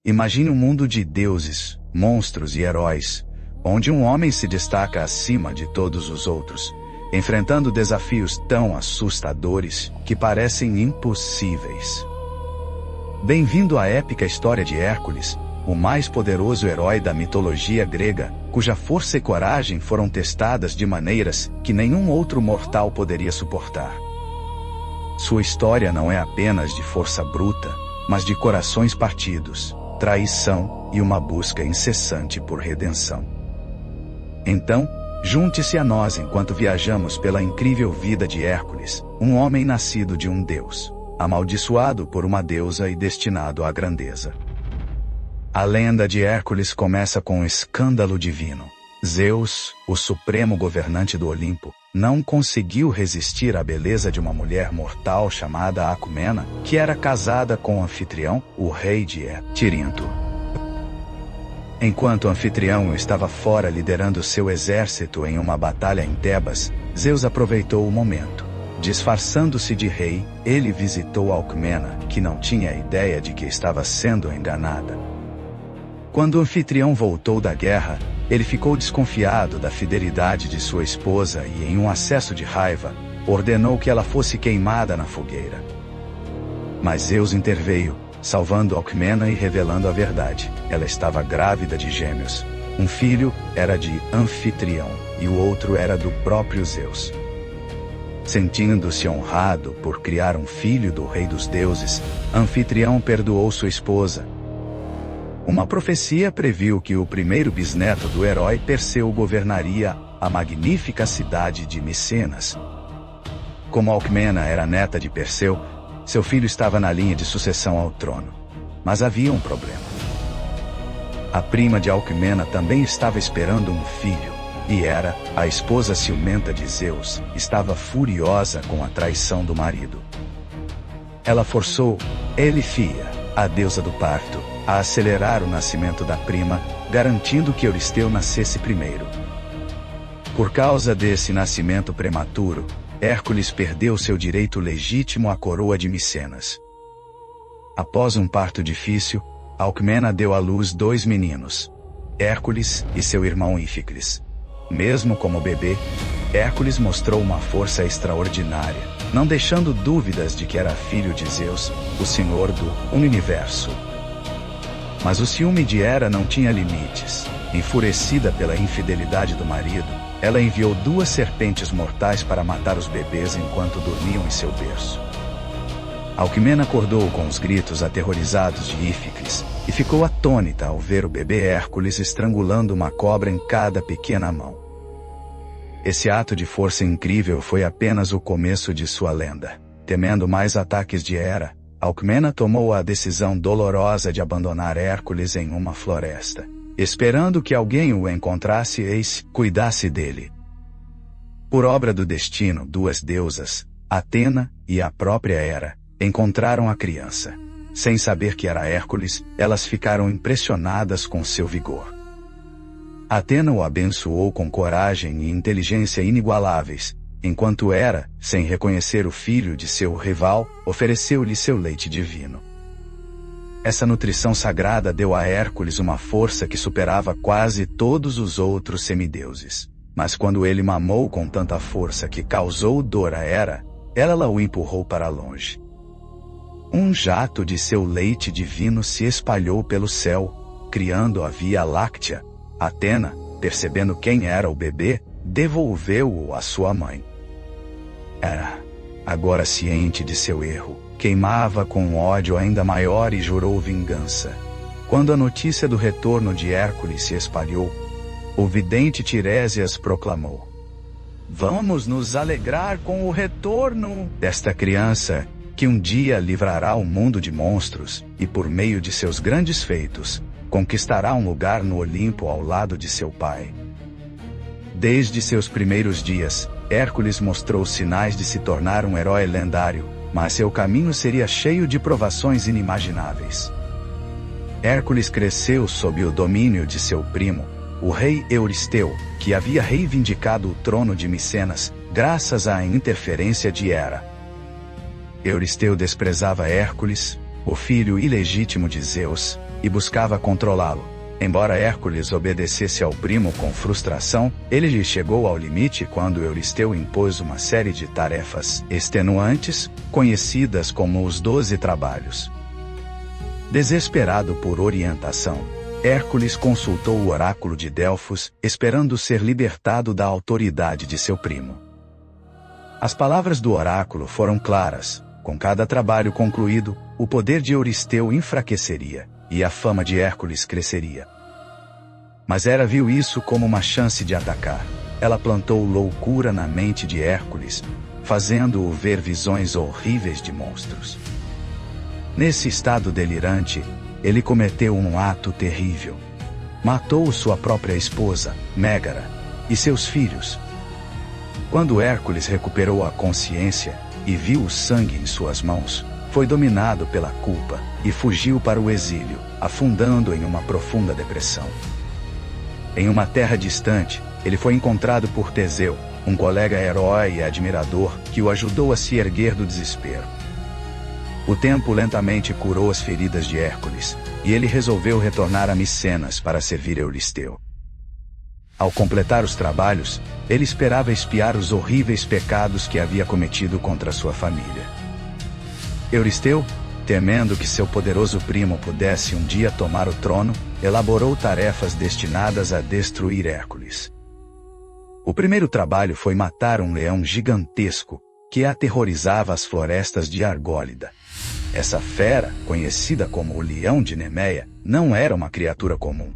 Imagine um mundo de deuses, monstros e heróis, onde um homem se destaca acima de todos os outros, enfrentando desafios tão assustadores que parecem impossíveis. Bem-vindo à épica história de Hércules, o mais poderoso herói da mitologia grega, cuja força e coragem foram testadas de maneiras que nenhum outro mortal poderia suportar. Sua história não é apenas de força bruta, mas de corações partidos, traição e uma busca incessante por redenção. Então, junte-se a nós enquanto viajamos pela incrível vida de Hércules, um homem nascido de um deus, amaldiçoado por uma deusa e destinado à grandeza. A lenda de Hércules começa com um escândalo divino. Zeus, o supremo governante do Olimpo, não conseguiu resistir à beleza de uma mulher mortal chamada Alcmena, que era casada com Anfitrião, o rei de Tirinto. Enquanto Anfitrião estava fora liderando seu exército em uma batalha em Tebas, Zeus aproveitou o momento. Disfarçando-se de rei, ele visitou Alcmena, que não tinha ideia de que estava sendo enganada. Quando Anfitrião voltou da guerra, ele ficou desconfiado da fidelidade de sua esposa e, em um acesso de raiva, ordenou que ela fosse queimada na fogueira. Mas Zeus interveio, salvando Alcmena e revelando a verdade. Ela estava grávida de gêmeos. Um filho era de Anfitrião e o outro era do próprio Zeus. Sentindo-se honrado por criar um filho do rei dos deuses, Anfitrião perdoou sua esposa. Uma profecia previu que o primeiro bisneto do herói Perseu governaria a magnífica cidade de Micenas. Como Alcmena era neta de Perseu, seu filho estava na linha de sucessão ao trono. Mas havia um problema. A prima de Alcmena também estava esperando um filho, e Hera, a esposa ciumenta de Zeus, estava furiosa com a traição do marido. Ela forçou Elifia, a deusa do parto, a acelerar o nascimento da prima, garantindo que Euristeu nascesse primeiro. Por causa desse nascimento prematuro, Hércules perdeu seu direito legítimo à coroa de Micenas. Após um parto difícil, Alcmena deu à luz 2 meninos, Hércules e seu irmão Íficles. Mesmo como bebê, Hércules mostrou uma força extraordinária, não deixando dúvidas de que era filho de Zeus, o Senhor do Universo. Mas o ciúme de Hera não tinha limites. Enfurecida pela infidelidade do marido, ela enviou 2 serpentes mortais para matar os bebês enquanto dormiam em seu berço. Alcmena acordou com os gritos aterrorizados de Íficles e ficou atônita ao ver o bebê Hércules estrangulando uma cobra em cada pequena mão. Esse ato de força incrível foi apenas o começo de sua lenda. Temendo mais ataques de Hera, Alcmena tomou a decisão dolorosa de abandonar Hércules em uma floresta, esperando que alguém o encontrasse e cuidasse dele. Por obra do destino, 2 deusas, Atena e a própria Hera, encontraram a criança. Sem saber que era Hércules, elas ficaram impressionadas com seu vigor. Atena o abençoou com coragem e inteligência inigualáveis, enquanto Hera, sem reconhecer o filho de seu rival, ofereceu-lhe seu leite divino. Essa nutrição sagrada deu a Hércules uma força que superava quase todos os outros semideuses. Mas quando ele mamou com tanta força que causou dor a Hera, ela o empurrou para longe. Um jato de seu leite divino se espalhou pelo céu, criando a Via Láctea. Atena, percebendo quem era o bebê, devolveu-o à sua mãe. Hera, agora ciente de seu erro, queimava com um ódio ainda maior e jurou vingança. Quando a notícia do retorno de Hércules se espalhou, o vidente Tiresias proclamou: "Vamos nos alegrar com o retorno desta criança, que um dia livrará o mundo de monstros, e por meio de seus grandes feitos, conquistará um lugar no Olimpo ao lado de seu pai." Desde seus primeiros dias, Hércules mostrou sinais de se tornar um herói lendário, mas seu caminho seria cheio de provações inimagináveis. Hércules cresceu sob o domínio de seu primo, o rei Euristeu, que havia reivindicado o trono de Micenas, graças à interferência de Hera. Euristeu desprezava Hércules, o filho ilegítimo de Zeus, e buscava controlá-lo. Embora Hércules obedecesse ao primo com frustração, ele lhe chegou ao limite quando Euristeu impôs uma série de tarefas extenuantes, conhecidas como os 12 trabalhos. Desesperado por orientação, Hércules consultou o oráculo de Delfos, esperando ser libertado da autoridade de seu primo. As palavras do oráculo foram claras: com cada trabalho concluído, o poder de Euristeu enfraqueceria, e a fama de Hércules cresceria. Mas Hera viu isso como uma chance de atacar. Ela plantou loucura na mente de Hércules, fazendo-o ver visões horríveis de monstros. Nesse estado delirante, ele cometeu um ato terrível. Matou sua própria esposa, Mégara, e seus filhos. Quando Hércules recuperou a consciência e viu o sangue em suas mãos, foi dominado pela culpa e fugiu para o exílio, afundando em uma profunda depressão. Em uma terra distante, ele foi encontrado por Teseu, um colega herói e admirador que o ajudou a se erguer do desespero. O tempo lentamente curou as feridas de Hércules, e ele resolveu retornar a Micenas para servir Euristeu. Ao completar os trabalhos, ele esperava expiar os horríveis pecados que havia cometido contra sua família. Euristeu, temendo que seu poderoso primo pudesse um dia tomar o trono, elaborou tarefas destinadas a destruir Hércules. O primeiro trabalho foi matar um leão gigantesco, que aterrorizava as florestas de Argólida. Essa fera, conhecida como o Leão de Nemeia, não era uma criatura comum.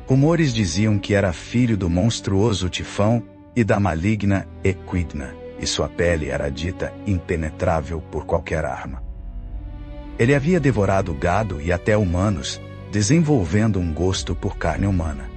Rumores diziam que era filho do monstruoso Tifão e da maligna Equidna, e sua pele era dita impenetrável por qualquer arma. Ele havia devorado gado e até humanos, desenvolvendo um gosto por carne humana.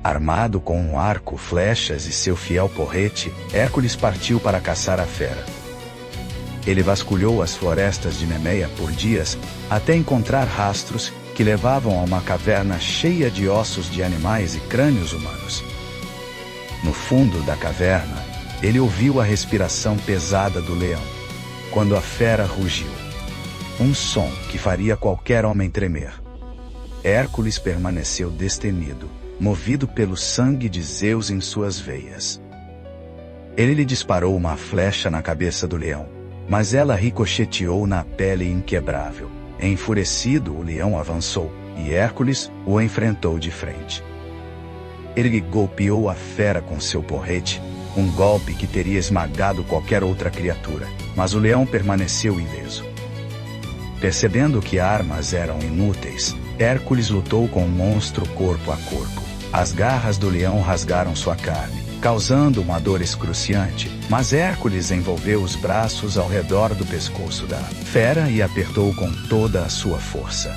Armado com um arco, flechas e seu fiel porrete, Hércules partiu para caçar a fera. Ele vasculhou as florestas de Nemeia por dias, até encontrar rastros que levavam a uma caverna cheia de ossos de animais e crânios humanos. No fundo da caverna, ele ouviu a respiração pesada do leão, quando a fera rugiu. Um som que faria qualquer homem tremer. Hércules permaneceu destemido, movido pelo sangue de Zeus em suas veias. Ele lhe disparou uma flecha na cabeça do leão, mas ela ricocheteou na pele inquebrável. Enfurecido, o leão avançou, e Hércules o enfrentou de frente. Ele golpeou a fera com seu porrete, um golpe que teria esmagado qualquer outra criatura, mas o leão permaneceu ileso. Percebendo que armas eram inúteis, Hércules lutou com o monstro corpo a corpo. As garras do leão rasgaram sua carne, causando uma dor excruciante, mas Hércules envolveu os braços ao redor do pescoço da fera e apertou com toda a sua força.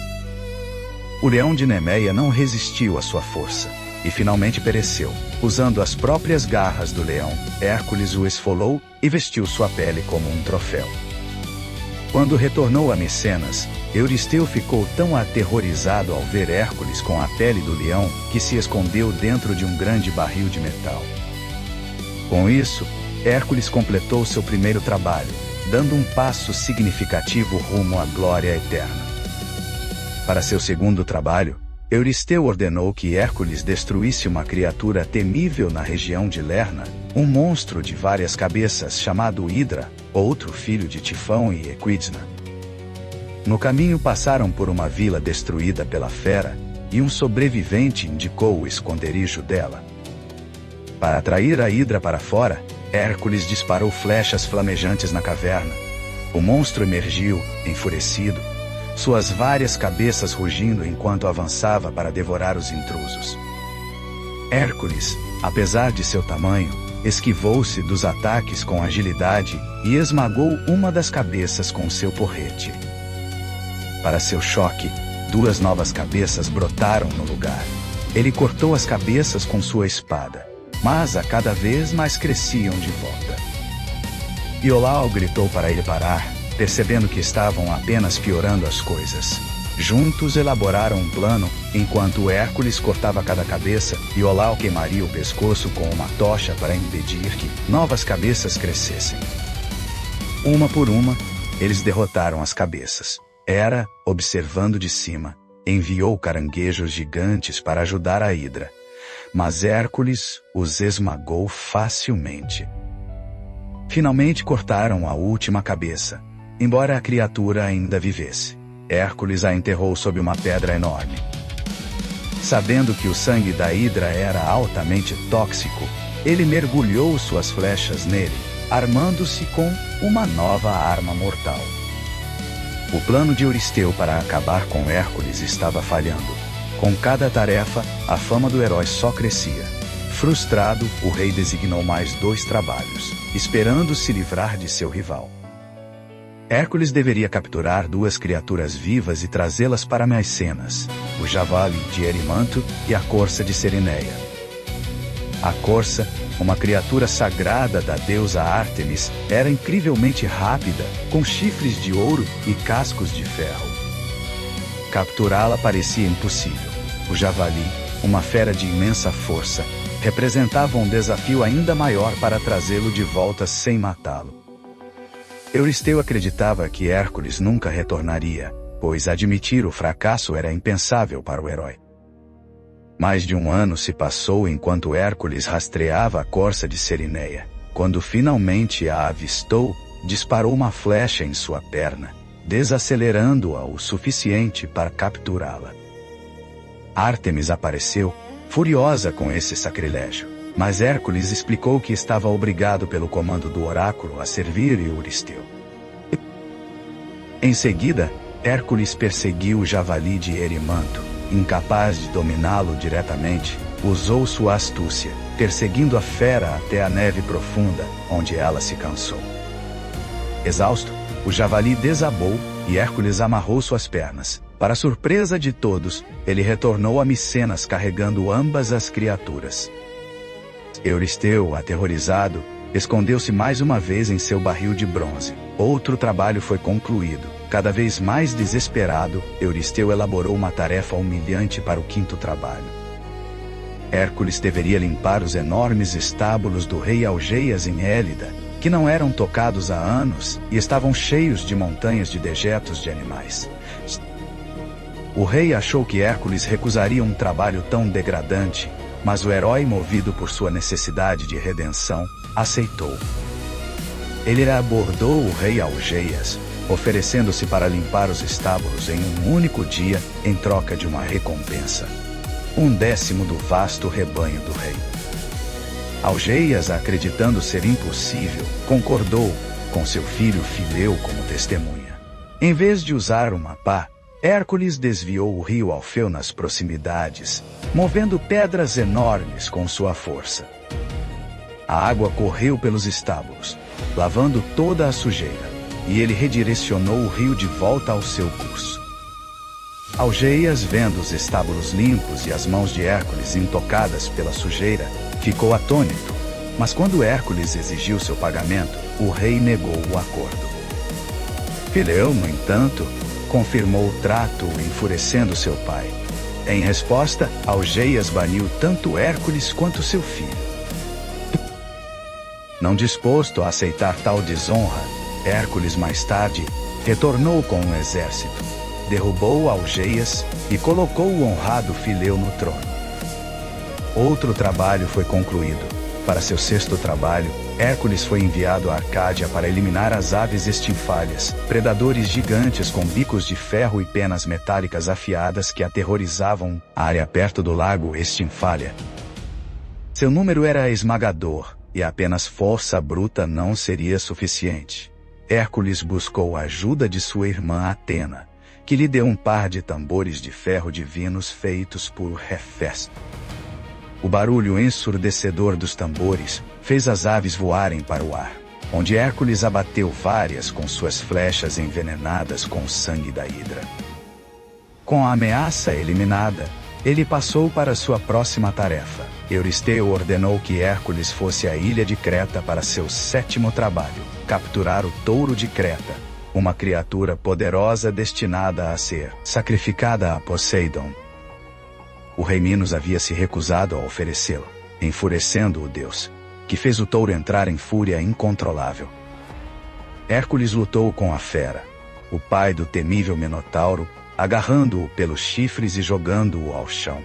O leão de Nemeia não resistiu à sua força, e finalmente pereceu. Usando as próprias garras do leão, Hércules o esfolou e vestiu sua pele como um troféu. Quando retornou a Micenas, Euristeu ficou tão aterrorizado ao ver Hércules com a pele do leão que se escondeu dentro de um grande barril de metal. Com isso, Hércules completou seu primeiro trabalho, dando um passo significativo rumo à glória eterna. Para seu segundo trabalho, Euristeu ordenou que Hércules destruísse uma criatura temível na região de Lerna, um monstro de várias cabeças chamado Hidra, outro filho de Tifão e Equidna. No caminho passaram por uma vila destruída pela fera, e um sobrevivente indicou o esconderijo dela. Para atrair a Hidra para fora, Hércules disparou flechas flamejantes na caverna. O monstro emergiu, enfurecido, suas várias cabeças rugindo enquanto avançava para devorar os intrusos. Hércules, apesar de seu tamanho, esquivou-se dos ataques com agilidade e esmagou uma das cabeças com seu porrete. Para seu choque, duas novas cabeças brotaram no lugar. Ele cortou as cabeças com sua espada, mas a cada vez mais cresciam de volta. Iolau gritou para ele parar, percebendo que estavam apenas piorando as coisas. Juntos elaboraram um plano, enquanto Hércules cortava cada cabeça, Iolau queimaria o pescoço com uma tocha para impedir que novas cabeças crescessem. Uma por uma, eles derrotaram as cabeças. Hera, observando de cima, enviou caranguejos gigantes para ajudar a Hidra. Mas Hércules os esmagou facilmente. Finalmente cortaram a última cabeça, embora a criatura ainda vivesse. Hércules a enterrou sob uma pedra enorme. Sabendo que o sangue da Hidra era altamente tóxico, ele mergulhou suas flechas nele, armando-se com uma nova arma mortal. O plano de Euristeu para acabar com Hércules estava falhando. Com cada tarefa, a fama do herói só crescia. Frustrado, o rei designou mais 2 trabalhos, esperando se livrar de seu rival. Hércules deveria capturar 2 criaturas vivas e trazê-las para Micenas, o javali de Erimanto e a corça de Cerineia. A corça, uma criatura sagrada da deusa Ártemis, era incrivelmente rápida, com chifres de ouro e cascos de ferro. Capturá-la parecia impossível. O javali, uma fera de imensa força, representava um desafio ainda maior para trazê-lo de volta sem matá-lo. Euristeu acreditava que Hércules nunca retornaria, pois admitir o fracasso era impensável para o herói. Mais de 1 ano se passou enquanto Hércules rastreava a corça de Cerineia. Quando finalmente a avistou, disparou uma flecha em sua perna, desacelerando-a o suficiente para capturá-la. Ártemis apareceu, furiosa com esse sacrilégio, mas Hércules explicou que estava obrigado pelo comando do oráculo a servir Euristeu. Em seguida, Hércules perseguiu o javali de Erimanto. Incapaz de dominá-lo diretamente, usou sua astúcia, perseguindo a fera até a neve profunda, onde ela se cansou. Exausto, o javali desabou e Hércules amarrou suas pernas. Para surpresa de todos, ele retornou a Micenas carregando ambas as criaturas. Euristeu, aterrorizado, escondeu-se mais uma vez em seu barril de bronze. Outro trabalho foi concluído. Cada vez mais desesperado, Euristeu elaborou uma tarefa humilhante para o 5º trabalho. Hércules deveria limpar os enormes estábulos do rei Algeias em Élida, que não eram tocados há anos e estavam cheios de montanhas de dejetos de animais. O rei achou que Hércules recusaria um trabalho tão degradante, mas o herói, movido por sua necessidade de redenção, aceitou. Ele abordou o rei Algeias, oferecendo-se para limpar os estábulos em um único dia em troca de uma recompensa: 1/10 do vasto rebanho do rei. Algeias, acreditando ser impossível, concordou, com seu filho Fileu como testemunha. Em vez de usar uma pá, Hércules desviou o rio Alfeu nas proximidades, movendo pedras enormes com sua força. A água correu pelos estábulos, lavando toda a sujeira, e ele redirecionou o rio de volta ao seu curso. Algeias, vendo os estábulos limpos e as mãos de Hércules intocadas pela sujeira, ficou atônito, mas quando Hércules exigiu seu pagamento, o rei negou o acordo. Fileu, no entanto, confirmou o trato, enfurecendo seu pai. Em resposta, Algeias baniu tanto Hércules quanto seu filho. Não disposto a aceitar tal desonra, Hércules mais tarde retornou com um exército, derrubou Algeias e colocou o honrado Fileu no trono. Outro trabalho foi concluído. Para seu 6º trabalho, Hércules foi enviado a Arcádia para eliminar as aves estinfalhas, predadores gigantes com bicos de ferro e penas metálicas afiadas que aterrorizavam a área perto do lago Estinfália. Seu número era esmagador, e apenas força bruta não seria suficiente. Hércules buscou a ajuda de sua irmã Atena, que lhe deu um par de tambores de ferro divinos feitos por Hefesto. O barulho ensurdecedor dos tambores fez as aves voarem para o ar, onde Hércules abateu várias com suas flechas envenenadas com o sangue da Hidra. Com a ameaça eliminada, ele passou para sua próxima tarefa. Euristeu ordenou que Hércules fosse à ilha de Creta para seu 7º trabalho, capturar o touro de Creta, uma criatura poderosa destinada a ser sacrificada a Poseidon. O rei Minos havia se recusado a oferecê-lo, enfurecendo o deus, que fez o touro entrar em fúria incontrolável. Hércules lutou com a fera, o pai do temível Minotauro, agarrando-o pelos chifres e jogando-o ao chão.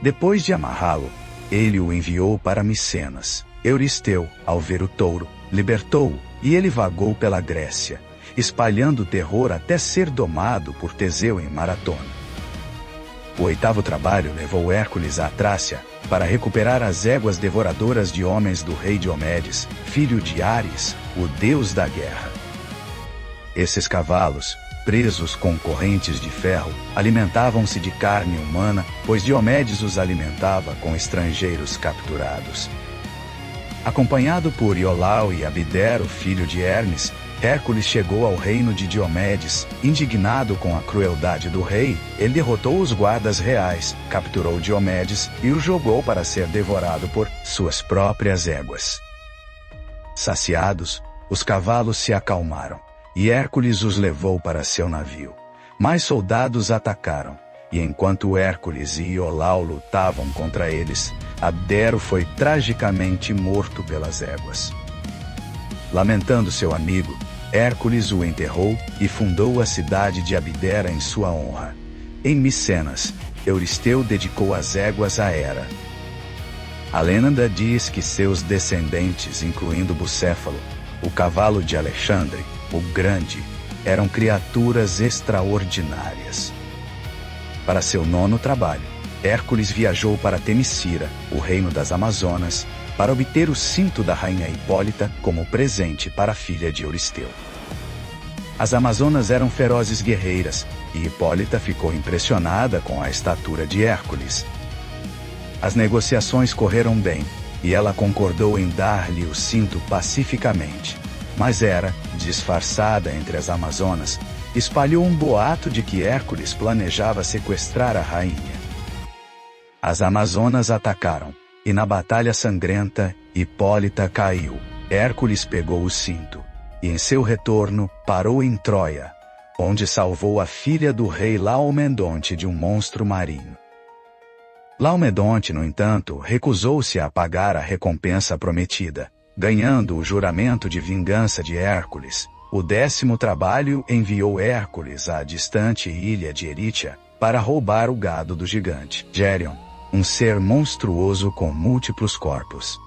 Depois de amarrá-lo, ele o enviou para Micenas. Euristeu, ao ver o touro, libertou-o, e ele vagou pela Grécia, espalhando terror até ser domado por Teseu em Maratona. O 8º trabalho levou Hércules à Trácia, para recuperar as éguas devoradoras de homens do rei Diomedes, filho de Ares, o deus da guerra. Esses cavalos, presos com correntes de ferro, alimentavam-se de carne humana, pois Diomedes os alimentava com estrangeiros capturados. Acompanhado por Iolau e Abdero, filho de Hermes, Hércules chegou ao reino de Diomedes. Indignado com a crueldade do rei, ele derrotou os guardas reais, capturou Diomedes e o jogou para ser devorado por suas próprias éguas. Saciados, os cavalos se acalmaram, e Hércules os levou para seu navio. Mais soldados atacaram, e enquanto Hércules e Iolau lutavam contra eles, Abdero foi tragicamente morto pelas éguas. Lamentando seu amigo, Hércules o enterrou e fundou a cidade de Abdera em sua honra. Em Micenas, Euristeu dedicou as éguas a Hera. A lenda diz que seus descendentes, incluindo Bucéfalo, o cavalo de Alexandre, o Grande, eram criaturas extraordinárias. Para seu 9º trabalho, Hércules viajou para Temícera, o reino das Amazonas, para obter o cinto da rainha Hipólita como presente para a filha de Euristeu. As Amazonas eram ferozes guerreiras, e Hipólita ficou impressionada com a estatura de Hércules. As negociações correram bem, e ela concordou em dar-lhe o cinto pacificamente. Mas Hera, disfarçada entre as Amazonas, espalhou um boato de que Hércules planejava sequestrar a rainha. As Amazonas atacaram, e na batalha sangrenta, Hipólita caiu. Hércules pegou o cinto, e em seu retorno, parou em Troia, onde salvou a filha do rei Laomedonte de um monstro marinho. Laomedonte, no entanto, recusou-se a pagar a recompensa prometida, ganhando o juramento de vingança de Hércules. O 10º trabalho enviou Hércules à distante ilha de Eritia, para roubar o gado do gigante Gérion, um ser monstruoso com múltiplos corpos.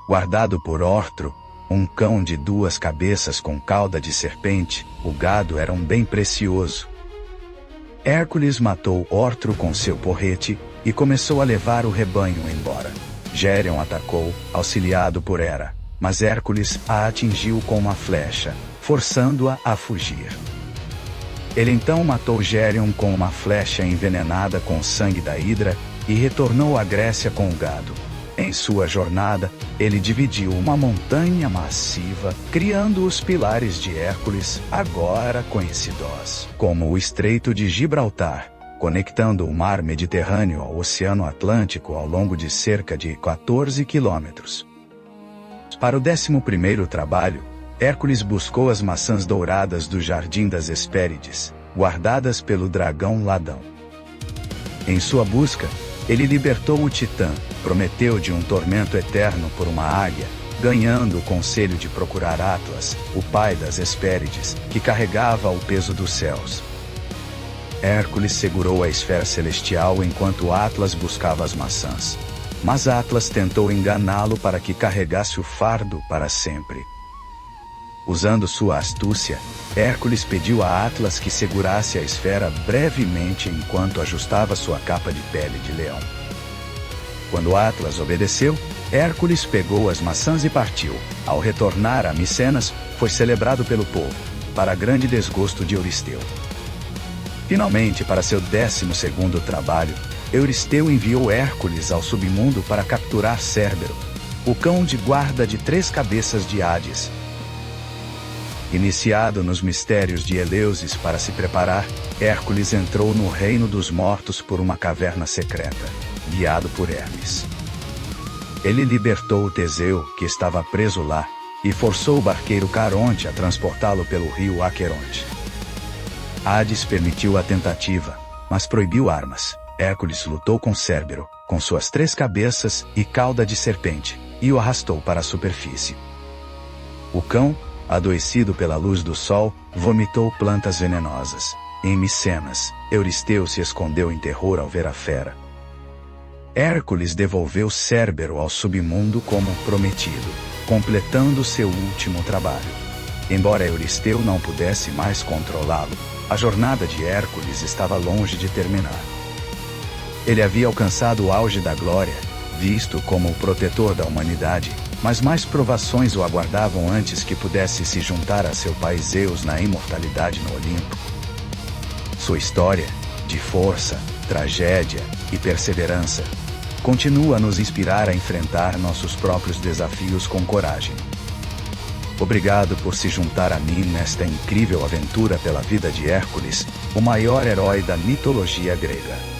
Guardado por Ortro, um cão de 2 cabeças com cauda de serpente, o gado era um bem precioso. Hércules matou Ortro com seu porrete, e começou a levar o rebanho embora. Gérion atacou, auxiliado por Hera, mas Hércules a atingiu com uma flecha, forçando-a a fugir. Ele então matou Gérion com uma flecha envenenada com sangue da hidra, e retornou à Grécia com o gado. Em sua jornada, ele dividiu uma montanha massiva, criando os pilares de Hércules, agora conhecidos como o Estreito de Gibraltar, conectando o mar Mediterrâneo ao Oceano Atlântico ao longo de cerca de 14 quilômetros. Para o 11º trabalho, Hércules buscou as maçãs douradas do Jardim das Hespérides, guardadas pelo dragão Ladão. Em sua busca, ele libertou o Titã, Prometeu de um tormento eterno por uma águia, ganhando o conselho de procurar Atlas, o pai das Hespérides, que carregava o peso dos céus. Hércules segurou a esfera celestial enquanto Atlas buscava as maçãs. Mas Atlas tentou enganá-lo para que carregasse o fardo para sempre. Usando sua astúcia, Hércules pediu a Atlas que segurasse a esfera brevemente enquanto ajustava sua capa de pele de leão. Quando Atlas obedeceu, Hércules pegou as maçãs e partiu. Ao retornar a Micenas, foi celebrado pelo povo, para grande desgosto de Euristeu. Finalmente, para seu 12º trabalho, Euristeu enviou Hércules ao submundo para capturar Cérbero, o cão de guarda de 3 cabeças de Hades. Iniciado nos mistérios de Eleusis para se preparar, Hércules entrou no reino dos mortos por uma caverna secreta, guiado por Hermes. Ele libertou Teseu, que estava preso lá, e forçou o barqueiro Caronte a transportá-lo pelo rio Aqueronte. Hades permitiu a tentativa, mas proibiu armas. Hércules lutou com Cérbero, com suas 3 cabeças e cauda de serpente, e o arrastou para a superfície. O cão, adoecido pela luz do sol, vomitou plantas venenosas. Em Micenas, Euristeu se escondeu em terror ao ver a fera. Hércules devolveu Cérbero ao submundo como prometido, completando seu último trabalho. Embora Euristeu não pudesse mais controlá-lo, a jornada de Hércules estava longe de terminar. Ele havia alcançado o auge da glória, visto como o protetor da humanidade, mas mais provações o aguardavam antes que pudesse se juntar a seu pai Zeus na imortalidade no Olimpo. Sua história, de força, tragédia e perseverança, continua a nos inspirar a enfrentar nossos próprios desafios com coragem. Obrigado por se juntar a mim nesta incrível aventura pela vida de Hércules, o maior herói da mitologia grega.